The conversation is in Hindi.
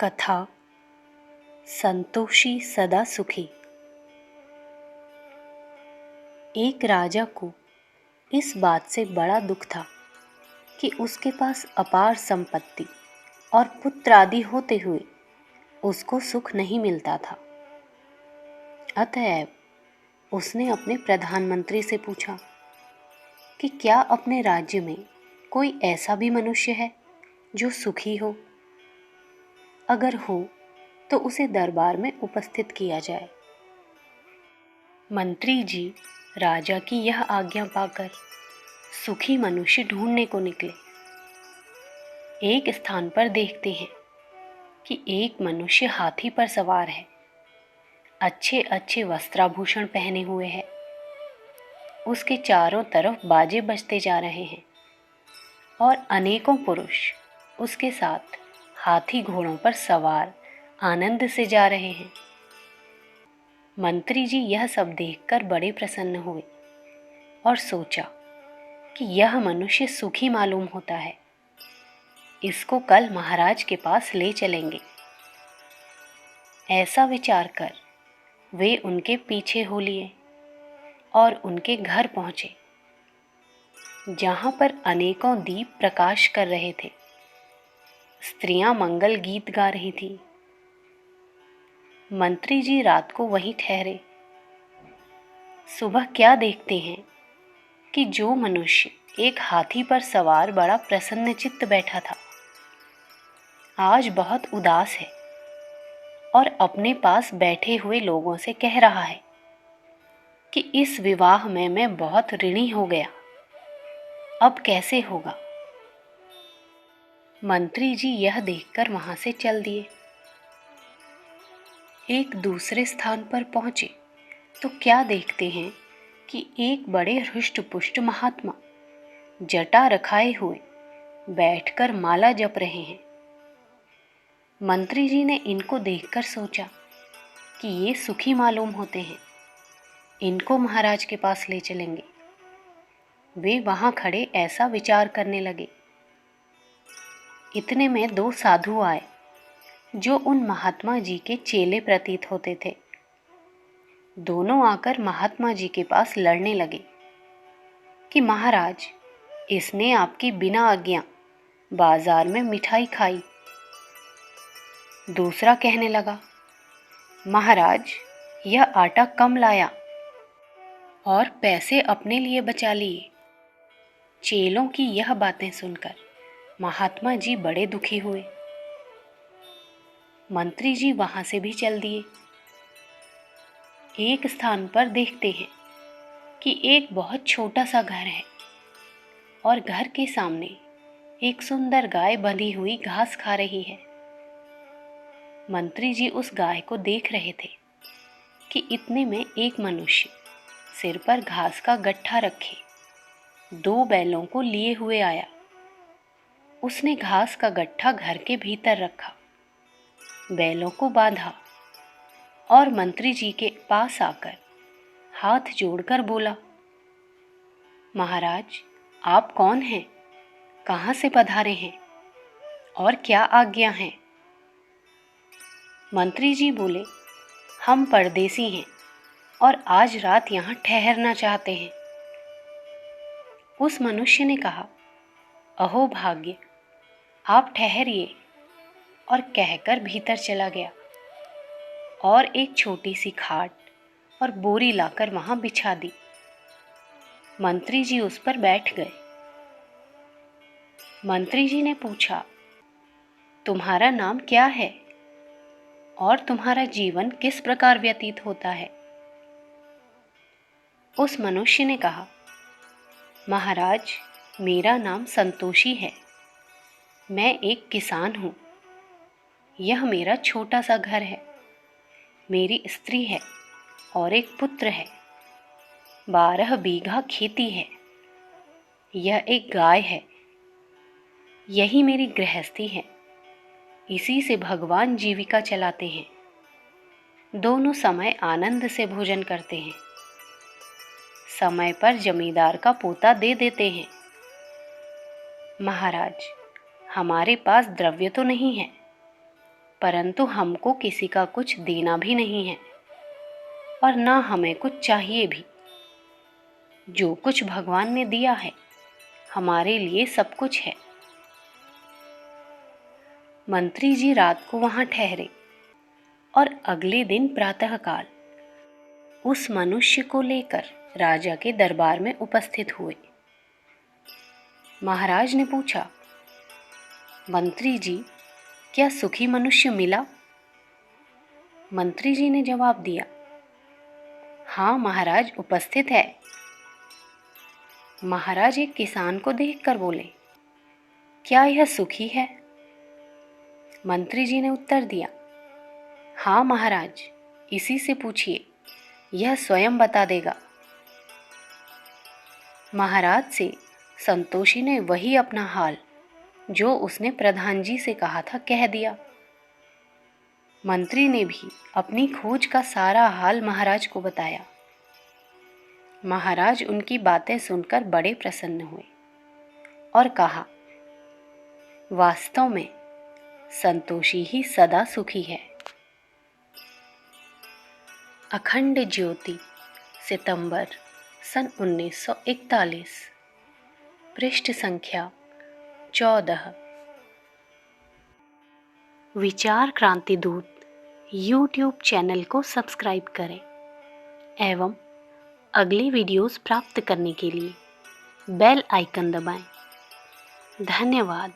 कथा संतोषी सदा सुखी। एक राजा को इस बात से बड़ा दुख था कि उसके पास अपार संपत्ति और पुत्र आदि होते हुए उसको सुख नहीं मिलता था। अतएव उसने अपने प्रधानमंत्री से पूछा कि क्या अपने राज्य में कोई ऐसा भी मनुष्य है जो सुखी हो? अगर हो तो उसे दरबार में उपस्थित किया जाए। मंत्री जी राजा की यह आज्ञा पाकर सुखी मनुष्य ढूंढने को निकले। एक स्थान पर देखते हैं कि एक मनुष्य हाथी पर सवार है, अच्छे अच्छे वस्त्राभूषण पहने हुए है। उसके चारों तरफ बाजे बजते जा रहे हैं और अनेकों पुरुष उसके साथ हाथी घोड़ों पर सवार आनंद से जा रहे हैं। मंत्री जी यह सब देखकर बड़े प्रसन्न हुए और सोचा कि यह मनुष्य सुखी मालूम होता है, इसको कल महाराज के पास ले चलेंगे। ऐसा विचार कर वे उनके पीछे हो लिए और उनके घर पहुंचे, जहां पर अनेकों दीप प्रकाश कर रहे थे। स्त्रियां मंगल गीत गा रही थी। मंत्री जी रात को वहीं ठहरे। सुबह क्या देखते हैं कि जो मनुष्य एक हाथी पर सवार बड़ा प्रसन्नचित्त बैठा था, आज बहुत उदास है और अपने पास बैठे हुए लोगों से कह रहा है कि इस विवाह में मैं बहुत ऋणी हो गया, अब कैसे होगा। मंत्री जी यह देखकर वहां से चल दिए। एक दूसरे स्थान पर पहुंचे तो क्या देखते हैं कि एक बड़े हृष्ट-पुष्ट महात्मा जटा रखाए हुए बैठकर माला जप रहे हैं। मंत्री जी ने इनको देखकर सोचा कि ये सुखी मालूम होते हैं, इनको महाराज के पास ले चलेंगे। वे वहां खड़े ऐसा विचार करने लगे। इतने में दो साधु आए जो उन महात्मा जी के चेले प्रतीत होते थे। दोनों आकर महात्मा जी के पास लड़ने लगे कि महाराज, इसने आपकी बिना आज्ञा बाजार में मिठाई खाई। दूसरा कहने लगा, महाराज, यह आटा कम लाया और पैसे अपने लिए बचा लिए। चेलों की यह बातें सुनकर महात्मा जी बड़े दुखी हुए। मंत्री जी वहां से भी चल दिए। एक स्थान पर देखते हैं कि एक बहुत छोटा सा घर है और घर के सामने एक सुंदर गाय बंधी हुई घास खा रही है। मंत्री जी उस गाय को देख रहे थे कि इतने में एक मनुष्य सिर पर घास का गट्ठा रखे दो बैलों को लिए हुए आया। उसने घास का गट्ठा घर के भीतर रखा, बैलों को बांधा और मंत्री जी के पास आकर हाथ जोड़कर बोला, महाराज, आप कौन हैं? कहाँ से पधारे हैं और क्या आज्ञा है? मंत्री जी बोले, हम परदेसी हैं और आज रात यहाँ ठहरना चाहते हैं। उस मनुष्य ने कहा, अहो भाग्य, आप ठहरिए, और कहकर भीतर चला गया और एक छोटी सी खाट और बोरी लाकर वहां बिछा दी। मंत्री जी उस पर बैठ गए। मंत्री जी ने पूछा, तुम्हारा नाम क्या है और तुम्हारा जीवन किस प्रकार व्यतीत होता है? उस मनुष्य ने कहा, महाराज, मेरा नाम संतोषी है। मैं एक किसान हूं। यह मेरा छोटा सा घर है। मेरी स्त्री है और एक पुत्र है। 12 बीघा खेती है। यह एक गाय है। यही मेरी गृहस्थी है। इसी से भगवान जीविका चलाते हैं। दोनों समय आनंद से भोजन करते हैं। समय पर जमींदार का पोता दे देते हैं। महाराज, हमारे पास द्रव्य तो नहीं है, परंतु हमको किसी का कुछ देना भी नहीं है और ना हमें कुछ चाहिए भी। जो कुछ भगवान ने दिया है हमारे लिए सब कुछ है। मंत्री जी रात को वहां ठहरे और अगले दिन प्रातःकाल उस मनुष्य को लेकर राजा के दरबार में उपस्थित हुए। महाराज ने पूछा, मंत्री जी, क्या सुखी मनुष्य मिला? मंत्री जी ने जवाब दिया, हाँ महाराज, उपस्थित है। महाराज एक किसान को देखकर बोले, क्या यह सुखी है? मंत्री जी ने उत्तर दिया, हाँ महाराज, इसी से पूछिए, यह स्वयं बता देगा। महाराज से संतोषी ने वही अपना हाल जो उसने प्रधान जी से कहा था कह दिया। मंत्री ने भी अपनी खोज का सारा हाल महाराज को बताया। महाराज उनकी बातें सुनकर बड़े प्रसन्न हुए और कहा, वास्तव में संतोषी ही सदा सुखी है। अखंड ज्योति, सितंबर सन 1941, पृष्ठ संख्या 14। विचार क्रांति दूत YouTube चैनल को सब्सक्राइब करें एवं अगली वीडियोस प्राप्त करने के लिए बेल आइकन दबाएं। धन्यवाद।